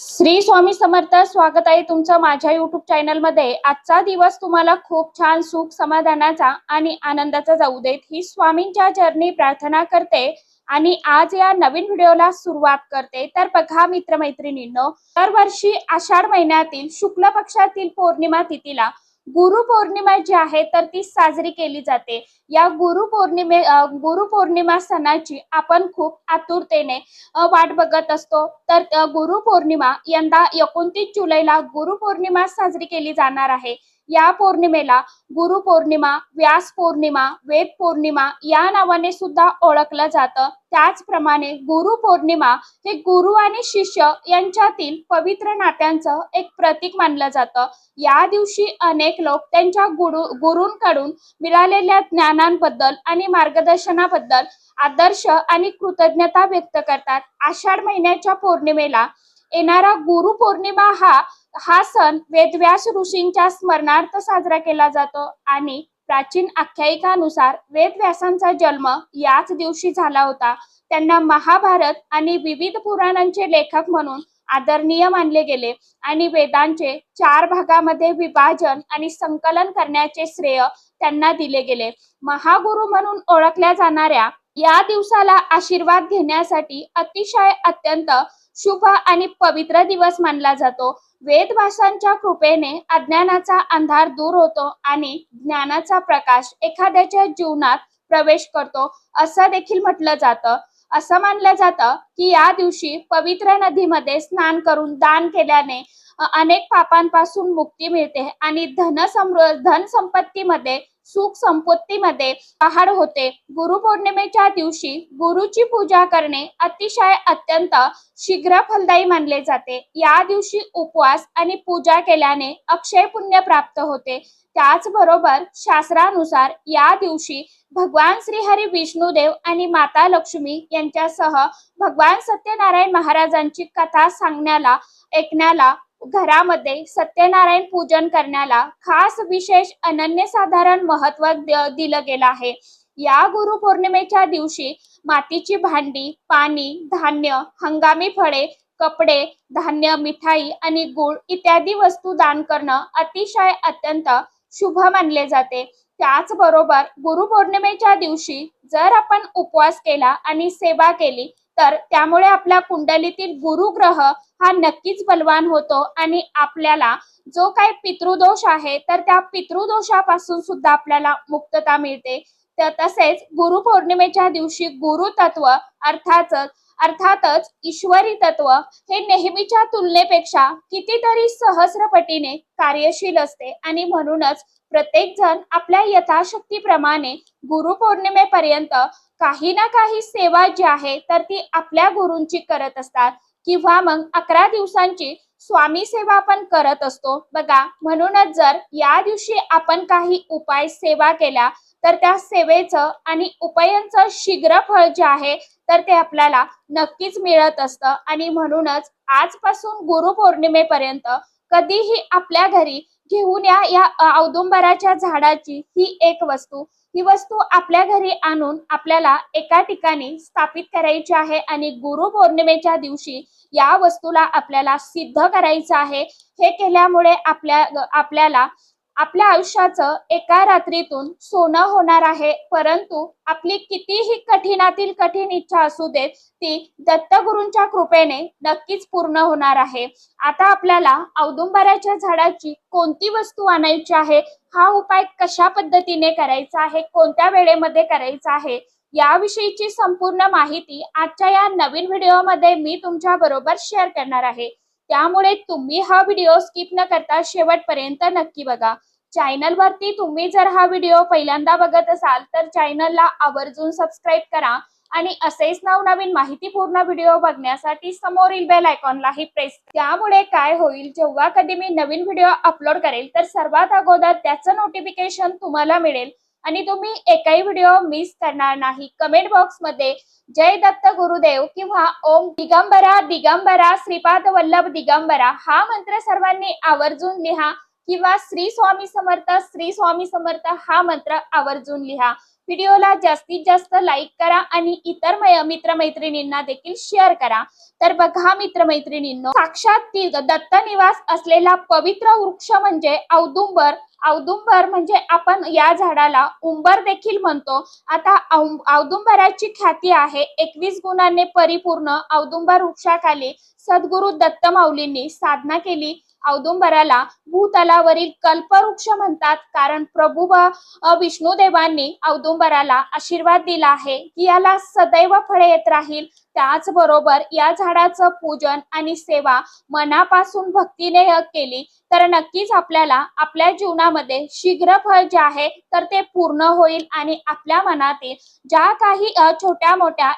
श्री स्वामी समर्थ. स्वागत आहे तुमचं माझ्या YouTube चॅनल मध्ये. आजचा दिवस तुम्हाला खूप छान सुख समाधानाचा आणि आनंदाचा जाऊ देत ही स्वामींच्या चरणी प्रार्थना करते आणि आज या नवीन व्हिडिओला सुरुवात करते. तर बघा मित्रमैत्रिणींनो, दरवर्षी आषाढ महिन्यातील शुक्ल पक्षातील पौर्णिमा तिथीला गुरु पौर्णिमा जी आहे तर ती साजरी केली जाते. या गुरु पौर्णिमा सणाची आपण खूप आतुरतेने वाट बघत असतो. तर गुरु पौर्णिमा यंदा 29 जुलैला गुरु पौर्णिमा साजरी केली जाणार आहे. या पौर्णिमेला गुरु पौर्णिमा, व्यास पौर्णिमा, वेद पौर्णिमा या नावाने सुद्धा ओळखलं जातं. त्याचप्रमाणे गुरु पौर्णिमा हे गुरु आणि शिष्य यांच्यातील पवित्र नात्यांचं एक प्रतीक मानलं जातं. या दिवशी अनेक लोक त्यांच्या गुरूंकडून मिळालेल्या ज्ञानांबद्दल आणि मार्गदर्शनाबद्दल आदर्श आणि कृतज्ञता व्यक्त करतात. आषाढ महिन्याच्या पौर्णिमेला येणारा गुरु पौर्णिमा हा सण वेदव्यास ऋषींच्या स्मरणार्थ साजरा केला जातो आणि प्राचीन आख्यायिकानुसार वेदव्यासांचा जन्म याच दिवशी झाला होता. त्यांना महाभारत आणि विविध पुराणांचे लेखक म्हणून आदरणीय मानले गेले आणि वेदांचे 4 भागामध्ये विभाजन आणि संकलन करण्याचे श्रेय त्यांना दिले गेले. महागुरु म्हणून ओळखल्या जाणाऱ्या या दिवसाला आशीर्वाद घेण्यासाठी अत्यंत शुभ आणि पवित्र दिवस मानला जातो. वेदव्यासांच्या कृपेने अज्ञानाचा अंधार दूर होतो आणि ज्ञानाचा प्रकाश एखाद्याच्या जीवनात प्रवेश करतो असं देखील म्हटलं जातं. असं मानलं जातं की या दिवशी पवित्र नदीमध्ये स्नान करून दान केल्याने अनेक पापांपासून मुक्ती मिळते आणि धन संपत्तीमध्ये सुख संपत्तीमध्ये वाढ होते. गुरुपौर्णिमेच्या दिवशी गुरुची पूजा करणे अत्यंत शीघ्र फलदायी मानले जाते. या दिवशी उपवास आणि पूजा केल्याने अक्षय पुण्य प्राप्त होते. त्याचबरोबर शास्त्रानुसार या दिवशी भगवान श्रीहरी विष्णुदेव आणि माता लक्ष्मी यांच्यासह भगवान सत्यनारायण महाराजांची कथा ऐकण्याला घरामध्ये सत्यनारायण पूजन करण्याला खास विशेष अनन्यसाधारण महत्त्व दिलं गेलं आहे. या गुरु पौर्णिमेच्या दिवशी मातीची भांडी, पाणी, धान्य, हंगामी फळे, कपडे, धान्य, मिठाई आणि गुळ इत्यादी वस्तू दान करणं अत्यंत शुभ मानले जाते. त्याचबरोबर गुरुपौर्णिमेच्या दिवशी जर आपण उपवास केला आणि सेवा केली तर त्यामुळे आपल्या कुंडलीतील गुरुग्रह हा नक्कीच बलवान होतो आणि आपल्याला जो काही पितृदोष आहे तर त्या पितृदोषापासून सुद्धा आपल्याला मुक्तता मिळते. तसेच गुरुपौर्णिमेच्या दिवशी गुरु तत्व अर्थातच ईश्वरी तत्व हे नेहमीच्या तुलनेपेक्षा कितीतरी सहस्रपटीने कार्यशील असते आणि म्हणूनच प्रत्येक जण आपल्या यथाशक्तीप्रमाणे गुरुपौर्णिमेपर्यंत काही ना काही सेवा जी आहे तर ती आपल्या गुरूंची करत असतात किंवा मग 11 दिवसांची स्वामी सेवा आपण करत असतो बघा. म्हणूनच जर या दिवशी आपण काही उपाय सेवा केल्या तर त्या सेवेचं आणि उपायांचं शीघ्र फळ जे आहे तर ते आपल्याला नक्कीच मिळत असतं आणि म्हणूनच आजपासून गुरुपौर्णिमेपर्यंत कधीही आपल्या घरी घेऊन या औदुंबराच्या झाडाची ही वस्तू आपल्या घरी आणून आपल्याला एका ठिकाणी स्थापित करायची आहे आणि गुरु पौर्णिमेच्या दिवशी या वस्तूला आपल्याला सिद्ध करायचं आहे. हे केल्यामुळे आपल्याला आपल्या आयुष्याचं एका रात्रीतून सोनं होणार आहे. परंतु आपली कितीही कठीणातील कठीण इच्छा असू देत ती दत्तगुरूंच्या कृपेने नक्कीच पूर्ण होणार आहे. आता आपल्याला औदुंबराच्या झाडाची कोणती वस्तू आणायची आहे, हा उपाय कशा पद्धतीने करायचा आहे, कोणत्या वेळेमध्ये करायचा आहे याविषयीची संपूर्ण माहिती आजच्या या नवीन व्हिडिओमध्ये मी तुमच्या बरोबर शेअर करणार आहे. त्यामुळे तुम्ही हा व्हिडिओ स्किप न करता शेवटपर्यंत नक्की बघा. चॅनलवरती तुम्ही जर हा व्हिडिओ पहिल्यांदा बघत असाल तर चॅनलला आवर्जून सबस्क्राईब करा आणि असेच नवनवीन माहितीपूर्ण व्हिडिओ बघण्यासाठी समोरील बेल आयकॉनलाही प्रेस. त्यामुळे काय होईल, जेव्हा कधी मी नवीन व्हिडिओ अपलोड करेल तर सर्वात अगोदर त्याचं नोटिफिकेशन तुम्हाला मिळेल आणि तुम्ही एकही व्हिडिओ मिस करणार नाही. कमेंट बॉक्स मध्ये जय दत्त गुरुदेव किंवा ओम दिगंबरा दिगंबरा श्रीपाद वल्लभ दिगंबरा हा मंत्र सर्वांनी आवर्जून लिहा किंवा श्री स्वामी समर्थ हा मंत्र आवर्जून लिहा. व्हिडिओला जास्तीत जास्त लाईक करा आणि इतर मित्रमैत्रिणींना देखील शेअर करा। तर बघा मित्रमैत्रिणींनो, साक्षात दत्त निवास असलेला पवित्र वृक्ष म्हणजे औदुंबर। औदुंबर म्हणजे आपण या झाडाला उंबर देखील म्हणतो। आता औदुंबराची ख्याती आहे 21 गुणांनी परिपूर्ण औदुंबर वृक्षाखाली सद्गुरु दत्त माऊलींनी साधना केली। औदुंबराला भूतलावरील कल्पवृक्ष म्हणतात, कारण प्रभू विष्णुदेवांनी औदुंबराला आशीर्वाद दिला आहे की याला सदैव फळे येत राहील। त्याचबरोबर या झाडाचं पूजन आणि सेवा मनापासून भक्तीने केली तर नक्कीच आपल्याला आपल्या जीवनामध्ये शीघ्र फळ जे आहे तर ते पूर्ण होईल आणि आपल्या मनातील ज्या काही छोट्या मोठ्या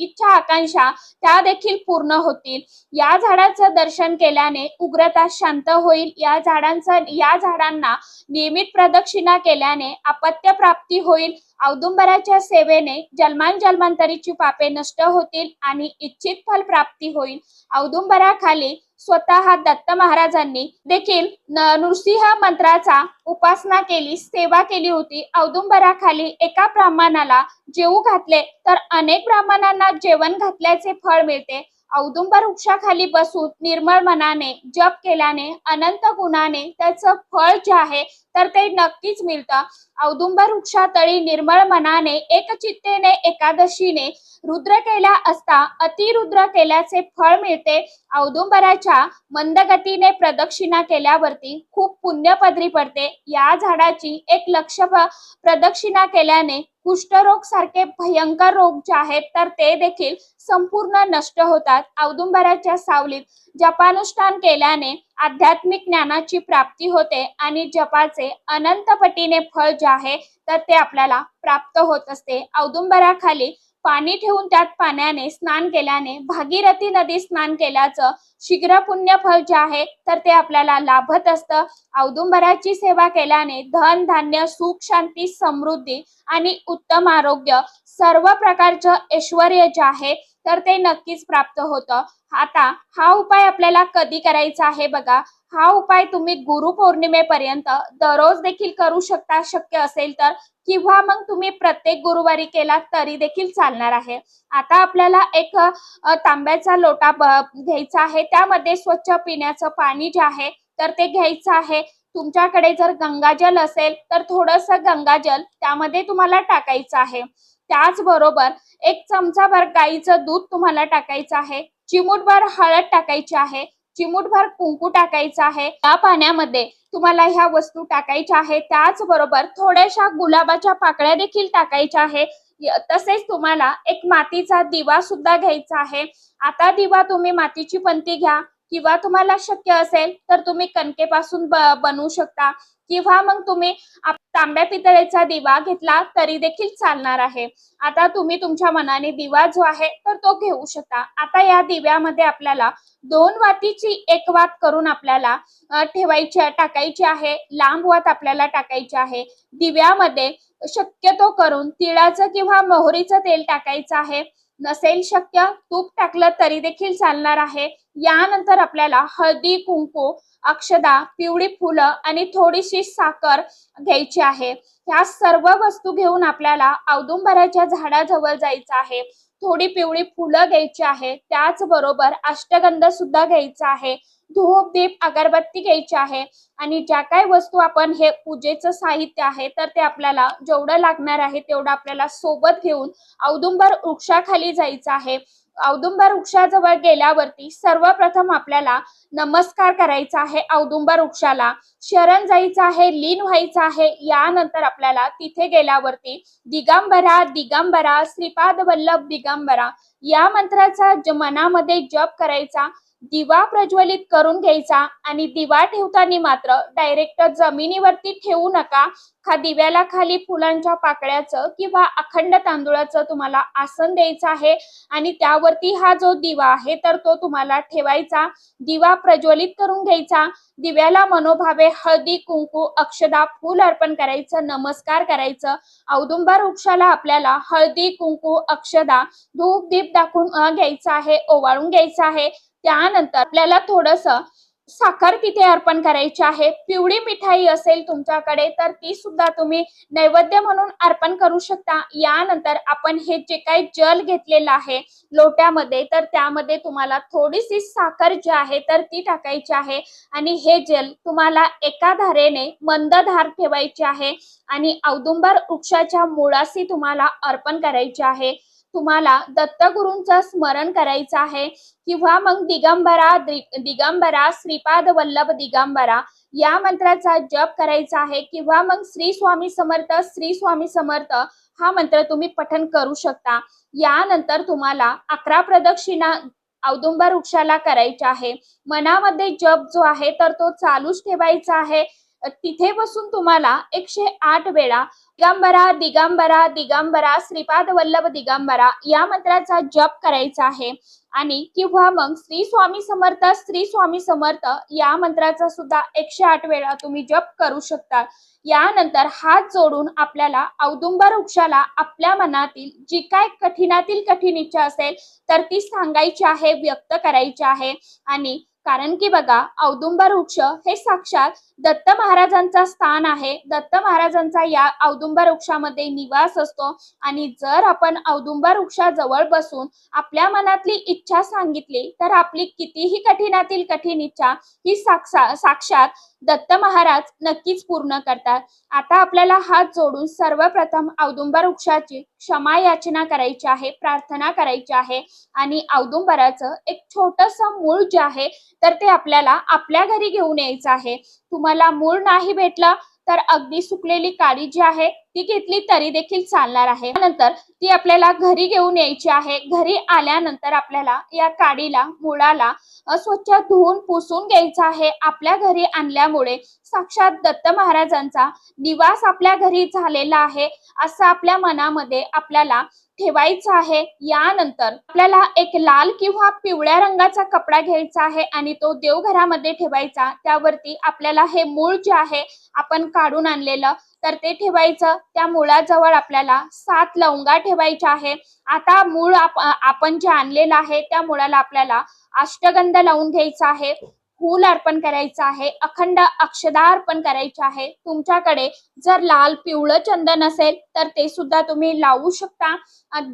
इच्छा आकांक्षा त्या देखील पूर्ण होतील। या झाडाचं दर्शन केल्याने उग्रता शांत होईल। या झाडांना नियमित प्रदक्षिणा केल्याने अपत्य प्राप्ती होईल। औदुंबराच्या सेवेने जन्मांतरीची पापे नष्ट होतील आणि इच्छित फल प्राप्ती होईल। औदुंबराखाली स्वतः दत्त महाराजांनी देखील नृसिंह मंत्राचा उपासना केली, सेवा केली होती। औदुंबराखाली एका ब्राह्मणाला जेवू घातले तर अनेक ब्राह्मणांना जेवण घातल्याचे फळ मिळते। औदुंबर वृक्षाखाली बसून निर्मळ मनाने जप केल्याने अनंत गुणाने त्याचं फळ जे आहे तर ते नक्कीच मिळतं। औदुंबर वृक्षातळी निर्मळ मनाने एकचित्तेने एकादशीने रुद्र केला असता अतिरुद्र केल्याचे फळ मिळते। औदुंबराच्या मंदगतीने प्रदक्षिणा केल्यावरती खूप पुण्य पदरी पडते। या झाडाची 1 लक्ष प्रदक्षिणा केल्याने कुष्ठरोग सारखे भयंकर रोग जे आहेत तर ते देखील संपूर्ण नष्ट होतात। औदुंबराच्या सावलीत जपानुष्ठान केल्याने आध्यात्मिक ज्ञानाची प्राप्ती होते आणि जपाचे अनंत पटीने फळ जे आहे तर ते आपल्याला प्राप्त होत असते। औदुंबराखाली पाणी ठेवून त्यात पाण्याने स्नान केल्याने भागीरथी नदी स्नान केल्याचं शीघ्र पुण्य फळ जे आहे तर ते आपल्याला लाभत असतं। औदुंबराची सेवा केल्याने धन धान्य सुख शांती समृद्धी आणि उत्तम आरोग्य सर्व प्रकारचं ऐश्वर्य जे आहे तर ते नक्कीच प्राप्त होतं। आता हा उपाय आपल्याला कधी करायचा आहे बघा। हा उपाय तुम्ही गुरुपौर्णिमेपर्यंत दररोज देखील करू शकता शक्य असेल तर, किंवा मग तुम्ही प्रत्येक गुरुवारी केला तरी देखील चालणार आहे। आता आपल्याला एक तांब्याचा लोटा घ्यायचा आहे, त्यामध्ये स्वच्छ पिण्याचं पाणी जे आहे तर ते घ्यायचं आहे। तुमच्याकडे जर गंगाजल असेल तर थोडंसं गंगाजल त्यामध्ये तुम्हाला टाकायचं आहे। त्याचबरोबर 1 चमचाभर गाईचं दूध तुम्हाला टाकायचं आहे, चिमूटभर हळद टाकायची आहे, चिमूटभर कुंकू टाकायचं आहे। या पाण्यामध्ये तुम्हाला ह्या वस्तू टाकायच्या आहे। त्याचबरोबर थोड्याशा गुलाबाच्या पाकळ्या देखील टाकायच्या आहे। तसेच तुम्हाला 1 मातीचा दिवा सुद्धा घ्यायचा आहे। आता दिवा तुम्ही मातीची पंती घ्या किंवा तुम्हाला शक्य असेल तर तुम्ही कणकेपासून बनवू शकता, किंवा मग तुम्ही तांब्या पितळेचा दिवा घेतला तरी देखील चालणार आहे। आता तुम्ही तुमच्या मनाने दिवा जो आहे तर तो घेऊ शकता। आता या दिव्यामध्ये आपल्याला 2 वातीची 1 वात करून आपल्याला टाकायची आहे। लांब वात आपल्याला टाकायची आहे। दिव्यामध्ये शक्यतो करून तिळाचं किंवा मोहरीचं तेल टाकायचं आहे। नसेल शक्य तूप टाकलं तरी देखील चालणार आहे। यानंतर आपल्याला हळदी कुंकू अक्षदा पिवळी फुलं आणि थोडीशी साखर घ्यायची आहे। ह्या सर्व वस्तू घेऊन आपल्याला औदुंबराच्या झाडाजवळ जायचं आहे। थोडी पिवळी फुलं घ्यायची आहे, त्याचबरोबर अष्टगंध सुद्धा घ्यायचा आहे, धूप दीप अगरबत्ती घ्यायची आहे आणि ज्या काही वस्तू आपण हे पूजेचं साहित्य आहे तर ते आपल्याला जेवढं लागणार आहे तेवढं आपल्याला सोबत घेऊन औदुंबर वृक्षाखाली जायचं आहे। औदुंबर वृक्षाजवळ गेल्यावरती सर्वप्रथम आपल्याला नमस्कार करायचा आहे। औदुंबर वृक्षाला शरण जायचं आहे, लीन व्हायचं आहे। यानंतर आपल्याला तिथे गेल्यावरती दिगंबरा दिगंबरा श्रीपाद वल्लभ दिगंबरा या मंत्राचा मनामध्ये जप करायचा, दिवा प्रज्वलित करून घ्यायचा आणि दिवा ठेवताना मात्र डायरेक्ट जमिनीवरती ठेवू नका। दिव्याला खाली फुलांच्या पाकळ्याचं किंवा अखंड तांदूळाचं तुम्हाला आसन द्यायचं आहे आणि त्यावरती हा जो दिवा आहे तर तो तुम्हाला ठेवायचा। दिवा प्रज्वलित करून घ्यायचा, दिव्याला मनोभावे हळदी कुंकू अक्षदा फूल अर्पण करायचं, नमस्कार करायचं। औदुंबर वृक्षाला आपल्याला हळदी कुंकू अक्षदा धूप दीप दाखवून घ्यायचं आहे, ओवाळून घ्यायचं आहे। त्यानंतर आपल्याला थोडंसं साखर तिथे अर्पण करायची आहे। पिवळी मिठाई असेल तुमच्याकडे तर ती सुद्धा तुम्ही नैवेद्य म्हणून अर्पण करू शकता। यानंतर आपण हे जे काही जल घेतलेलं आहे लोट्यामध्ये, तर त्यामध्ये तुम्हाला थोडीशी साखर जी आहे तर ती टाकायची आहे आणि हे जल तुम्हाला एका धारेने मंद धार ठेवायची आहे आणि औदुंबर वृक्षाच्या मुळाशी तुम्हाला अर्पण करायचे आहे। तुम्हाला दत्तगुरूंचं स्मरण करायचं आहे किंवा मग दिगंबरा श्रीपाद वल्लभ दिगंबरा या मंत्राचा जप करायचा आहे किंवा मग श्री स्वामी समर्थ हा मंत्र तुम्ही पठण करू शकता। यानंतर तुम्हाला 11 प्रदक्षिणा औदुंबर वृक्षाला करायच्या आहे। मनामध्ये जप जो आहे तर तो चालूच ठेवायचा आहे। तिथे बसून तुम्हाला 108 वेळा दिगंबरा दिगंबरा दिगंबरा श्रीपाद वल्लभ दिगंबरा या मंत्राचा जप करायचा आहे आणि किंवा मग श्री स्वामी समर्थ या मंत्राचा सुद्धा 108 वेळा तुम्ही जप करू शकता। यानंतर हात जोडून आपल्याला औदुंबर वृक्षाला आपल्या मनातील जी काय कठीणातील कठीण इच्छा असेल तर ती सांगायची आहे, व्यक्त करायची आहे। आणि कारण की बघा, औदुंबर वृक्ष हे साक्षात दत्त महाराजांचा स्थान आहे। दत्त महाराजांचा या औदुंबर वृक्षामध्ये निवास असतो आणि जर आपण औदुंबर वृक्षाजवळ बसून आपल्या मनातली इच्छा सांगितली तर आपली कितीही कठीणातील कठीण इच्छा ही साक्षात दत्त महाराज नक्कीच पूर्ण करतात। आता आपल्याला हात जोडून सर्वप्रथम औदुंबर वृक्षाची क्षमा याचना करायची आहे, प्रार्थना करायची आहे आणि औदुंबराचं एक छोटंसं मूळ जे आहे तर ते आपल्याला आपल्या घरी घेऊन यायचं आहे। तुम्हाला मूळ नाही भेटलं तर अगदी सुकलेली काडी जी आहे ती घेतली तरी देखील चालणार आहे। त्यानंतर ती आपल्याला घरी घेऊन यायची आहे। घरी आल्यानंतर आपल्याला या काडीला मुळाला स्वच्छ धुवून पुसून घ्यायचं आहे। आपल्या घरी आणल्यामुळे साक्षात दत्त महाराजांचा निवास आपल्या घरी झालेला आहे असं आपल्या मनामध्ये आपल्याला ठेवायचं आहे। यानंतर आपल्याला एक लाल किंवा पिवळ्या रंगाचा कपडा घ्यायचा आहे आणि तो देवघरामध्ये ठेवायचा। त्यावरती आपल्याला हे मूळ जे आहे आपण काढून आणलेलं तर ते ठेवायचं। त्या मुळाजवळ आपल्याला 7 लवंगा ठेवायच्या आहे। आता मूळ आपण जे आणलेलं आहे त्या मुळाला आपल्याला अष्टगंध लावून घ्यायचा आहे, फूल अर्पण करायचं आहे, अखंड अक्षदा अर्पण करायचे आहे। तुमच्याकडे जर लाल पिवळं चंदन असेल तर ते सुद्धा तुम्ही लावू शकता।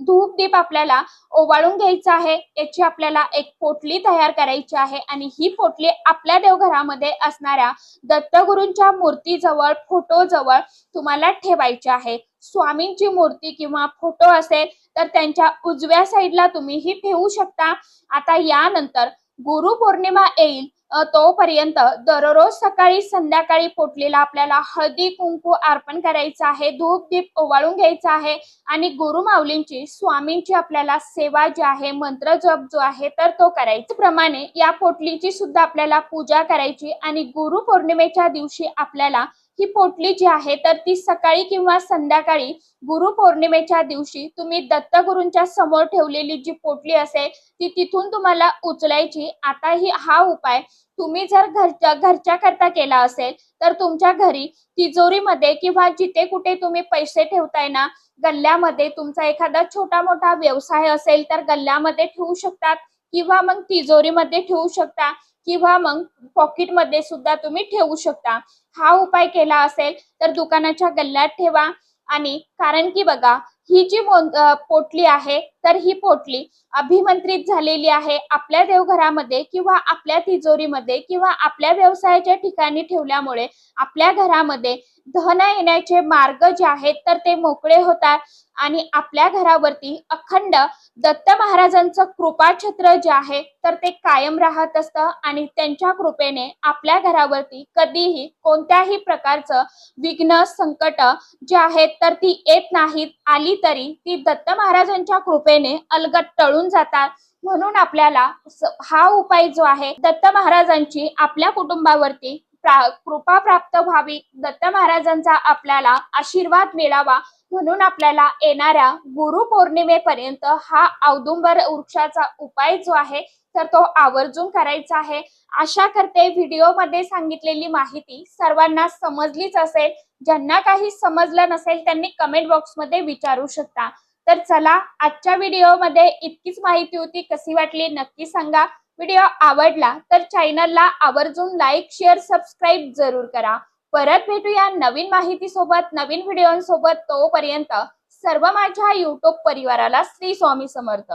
धूप दीप आपल्याला ओवाळून घ्यायचा आहे। याची आपल्याला एक पोटली तयार करायची आहे आणि ही पोटली आपल्या देवघरामध्ये असणाऱ्या दत्तगुरूंच्या मूर्तीजवळ, फोटो जवळ तुम्हाला ठेवायची आहे। स्वामींची मूर्ती किंवा फोटो असेल तर त्यांच्या उजव्या साईडला तुम्ही ही ठेवू शकता। आता यानंतर गुरुपौर्णिमा येईल तोपर्यंत दररोज सकाळी संध्याकाळी पोटलीला आपल्याला हळदी कुंकू अर्पण करायचं आहे, धूप दीप ओवाळून घ्यायचं आहे आणि गुरुमाऊलींची स्वामींची आपल्याला सेवा जी आहे, मंत्र जप जो आहे तर तो करायचा। प्रमाणे या पोटलीची सुद्धा आपल्याला पूजा करायची आणि गुरुपौर्णिमेच्या दिवशी आपल्याला ही पोटली जी आहे तर ती सकाळी किंवा संध्याकाळी गुरुपौर्णिमेच्या दिवशी तुम्ही दत्तगुरूंच्या समोर ठेवलेली जी पोटली असेल ती तिथून तुम्हाला उचलायची। आता हा उपाय तुम्ही जर घरच्या करता केला असेल तर तुमच्या घरी तिजोरीमध्ये किंवा जिथे कुठे तुम्ही पैसे ठेवताय ना, गल्ल्यामध्ये तुमचा एखादा छोटा मोठा व्यवसाय असेल तर गल्ल्यामध्ये ठेवू शकतात किंवा मग तिजोरीमध्ये ठेवू शकता किंवा मग पॉकेटमध्ये सुद्धा तुम्ही ठेवू शकता। हा उपाय केला असेल तर दुकानाच्या गल्ल्यात ठेवा। आणि कारण की बघा, ही जी पोटली आहे तर ही पोटली अभिमंत्रित झालेली आहे आपल्या देवघरामध्ये किंवा आपल्या तिजोरीमध्ये किंवा आपल्या व्यवसायाच्या ठिकाणी ठेवल्यामुळे आपल्या घरामध्ये धन येण्याचे मार्ग जे आहेत तर ते मोकळे होतात आणि आपल्या घरावरती अखंड दत्त महाराजांचं कृपाछत्र जे आहे तर ते कायम राहत असतं आणि त्यांच्या कृपेने आपल्या घरावरती कधीही कोणत्याही प्रकारचं विघ्न संकट जे आहेत तर ती येत नाहीत। आली तरी ती दत्त महाराजांच्या कृपेने अलगद टळून जातात। म्हणून आपल्याला हा उपाय जो आहे दत्त महाराजांची आपल्या कुटुंबावरती कृपा प्राप्त व्हावी, दत्त महाराजांचा आपल्याला आशीर्वाद मिळावा म्हणून आपल्याला येणाऱ्या गुरुपौर्णिमेपर्यंत हा औदुंबर वृक्षाचा उपाय जो आहे तर तो आवर्जून करायचा आहे। आशा करते व्हिडिओमध्ये सांगितलेली माहिती सर्वांना समजलीच असेल। ज्यांना काही समजलं नसेल त्यांनी कमेंट बॉक्समध्ये विचारू शकता। तर चला, आजच्या व्हिडिओमध्ये इतकीच माहिती होती। कशी वाटली नक्की सांगा। व्हिडिओ आवडला तर चॅनलला आवर्जून लाईक, शेअर, सबस्क्राईब जरूर करा. परत भेटूया नवीन माहिती सोबत, नवीन व्हिडिओसोबत. तोपर्यंत सर्व माझ्या YouTube परिवाराला श्री स्वामी समर्थ.